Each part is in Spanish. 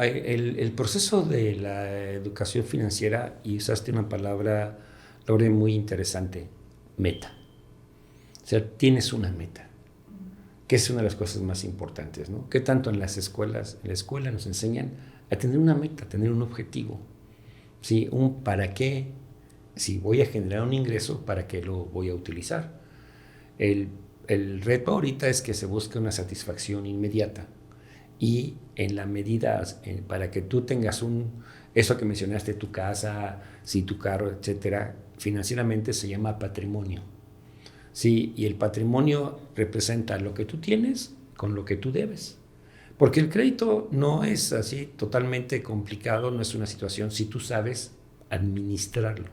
el proceso de la educación financiera, y usaste una palabra, Lore, muy interesante, meta. O sea, tienes una meta, que es una de las cosas más importantes, ¿no? ¿Qué tanto en las escuelas, en la escuela nos enseñan a tener una meta, a tener un objetivo? ¿Sí? Un para qué, si voy a generar un ingreso, ¿para qué lo voy a utilizar? El, el reto ahorita es que se busque una satisfacción inmediata y en la medida para que tú tengas eso que mencionaste, tu casa, sí, tu carro, etcétera, financieramente se llama patrimonio. Sí, y el patrimonio representa lo que tú tienes con lo que tú debes. Porque el crédito no es así totalmente complicado, no es una situación si tú sabes administrarlo.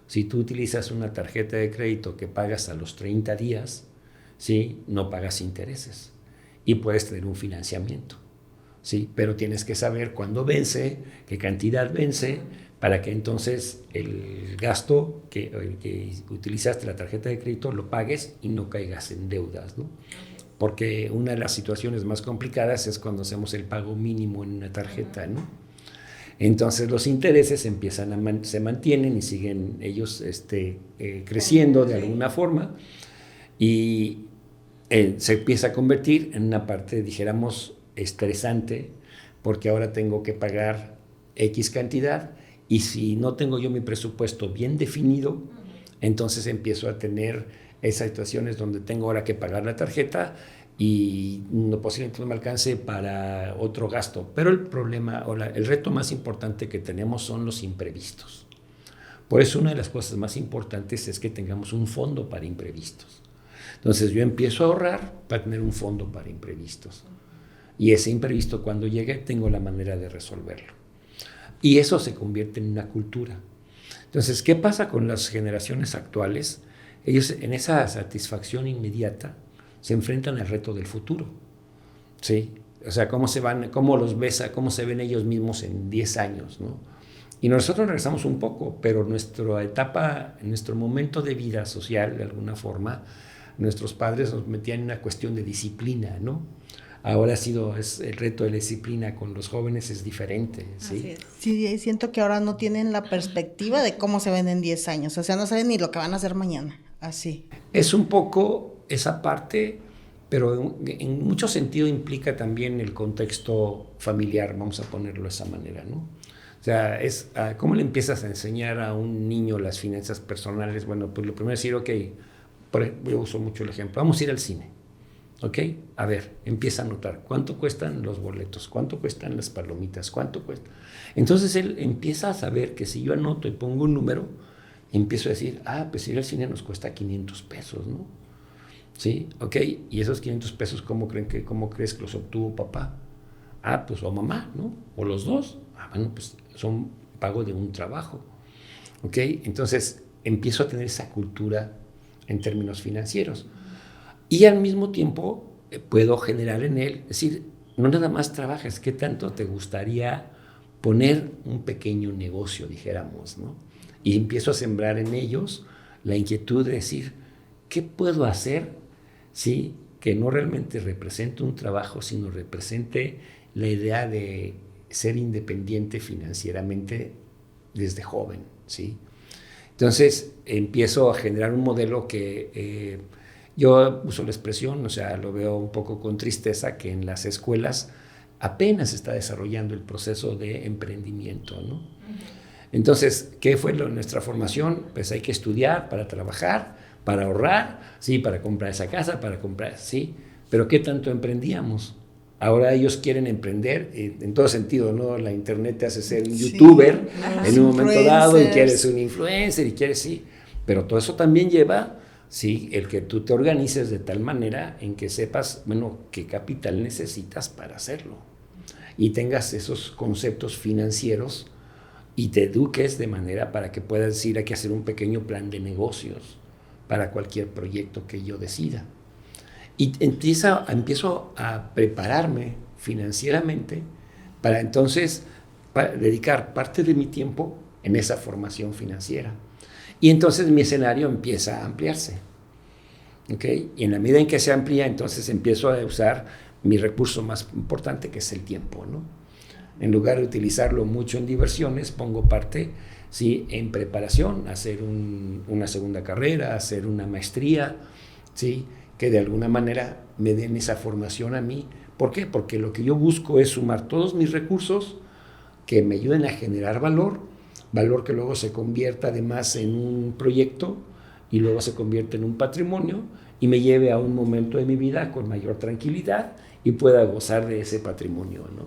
Si tú utilizas una tarjeta de crédito que pagas a los 30 días, ¿sí? No pagas intereses y puedes tener un financiamiento. ¿Sí? Pero tienes que saber cuándo vence, qué cantidad vence, para que entonces el gasto que utilizaste la tarjeta de crédito lo pagues y no caigas en deudas, ¿no? Porque una de las situaciones más complicadas es cuando hacemos el pago mínimo en una tarjeta, ¿no? Entonces los intereses se mantienen y siguen ellos creciendo de alguna forma y se empieza a convertir en una parte, dijéramos, estresante, porque ahora tengo que pagar X cantidad y si no tengo yo mi presupuesto bien definido, entonces empiezo a tener esas situaciones donde tengo ahora que pagar la tarjeta y posiblemente no me alcance para otro gasto. Pero el problema o el reto más importante que tenemos son los imprevistos. Por eso una de las cosas más importantes es que tengamos un fondo para imprevistos. Entonces yo empiezo a ahorrar para tener un fondo para imprevistos. Y ese imprevisto cuando llegue tengo la manera de resolverlo. Y eso se convierte en una cultura. Entonces, ¿qué pasa con las generaciones actuales? Ellos en esa satisfacción inmediata se enfrentan al reto del futuro. ¿Sí? O sea, cómo los ves, cómo se ven ellos mismos en 10 años, ¿no? Y nosotros regresamos un poco, pero nuestra etapa, nuestro momento de vida social, de alguna forma, nuestros padres nos metían en una cuestión de disciplina, ¿no? Ahora es el reto de la disciplina con los jóvenes es diferente, ¿sí? Sí, siento que ahora no tienen la perspectiva de cómo se ven en 10 años, o sea, no saben ni lo que van a hacer mañana, así. Es un poco esa parte, pero en mucho sentido implica también el contexto familiar, vamos a ponerlo de esa manera, ¿no? O sea, ¿cómo le empiezas a enseñar a un niño las finanzas personales? Bueno, pues lo primero es decir, ok, yo uso mucho el ejemplo, vamos a ir al cine, ok, a ver, empieza a anotar, ¿cuánto cuestan los boletos? ¿Cuánto cuestan las palomitas? ¿Cuánto cuesta? Entonces él empieza a saber que si yo anoto y pongo un número, empiezo a decir, pues ir al cine nos cuesta 500 pesos, ¿no? Sí, ok, y esos 500 pesos, ¿cómo crees que los obtuvo papá? Pues o mamá, ¿no? O los dos. Bueno, pues son pago de un trabajo. ¿Ok? Entonces empiezo a tener esa cultura en términos financieros. Y al mismo tiempo puedo generar en él, es decir, no nada más trabajas, ¿qué tanto te gustaría poner un pequeño negocio, dijéramos, ¿no? Y empiezo a sembrar en ellos la inquietud de decir, ¿qué puedo hacer, sí, que no realmente represente un trabajo, sino represente la idea de ser independiente financieramente desde joven, ¿sí? Entonces empiezo a generar un modelo que yo uso la expresión, o sea, lo veo un poco con tristeza, que en las escuelas apenas está desarrollando el proceso de emprendimiento, ¿no? Entonces, ¿qué fue nuestra formación? Pues hay que estudiar para trabajar, para ahorrar, sí, para comprar esa casa, para comprar, sí, pero ¿qué tanto emprendíamos? Ahora ellos quieren emprender en todo sentido, ¿no? La internet te hace ser un youtuber en un momento dado y quieres un influencer y quieres, sí, pero todo eso también lleva, sí, el que tú te organices de tal manera en que sepas, bueno, qué capital necesitas para hacerlo y tengas esos conceptos financieros y te eduques de manera para que puedas decir hay que hacer un pequeño plan de negocios para cualquier proyecto que yo decida. Y empiezo a prepararme financieramente para entonces dedicar parte de mi tiempo en esa formación financiera. Y entonces mi escenario empieza a ampliarse. ¿Okay? Y en la medida en que se amplía, entonces empiezo a usar mi recurso más importante, que es el tiempo, ¿no? En lugar de utilizarlo mucho en diversiones, pongo parte, ¿sí?, en preparación, hacer una segunda carrera, hacer una maestría, ¿sí?, que de alguna manera me den esa formación a mí. ¿Por qué? Porque lo que yo busco es sumar todos mis recursos que me ayuden a generar valor que luego se convierta además en un proyecto y luego se convierte en un patrimonio y me lleve a un momento de mi vida con mayor tranquilidad y pueda gozar de ese patrimonio, ¿no?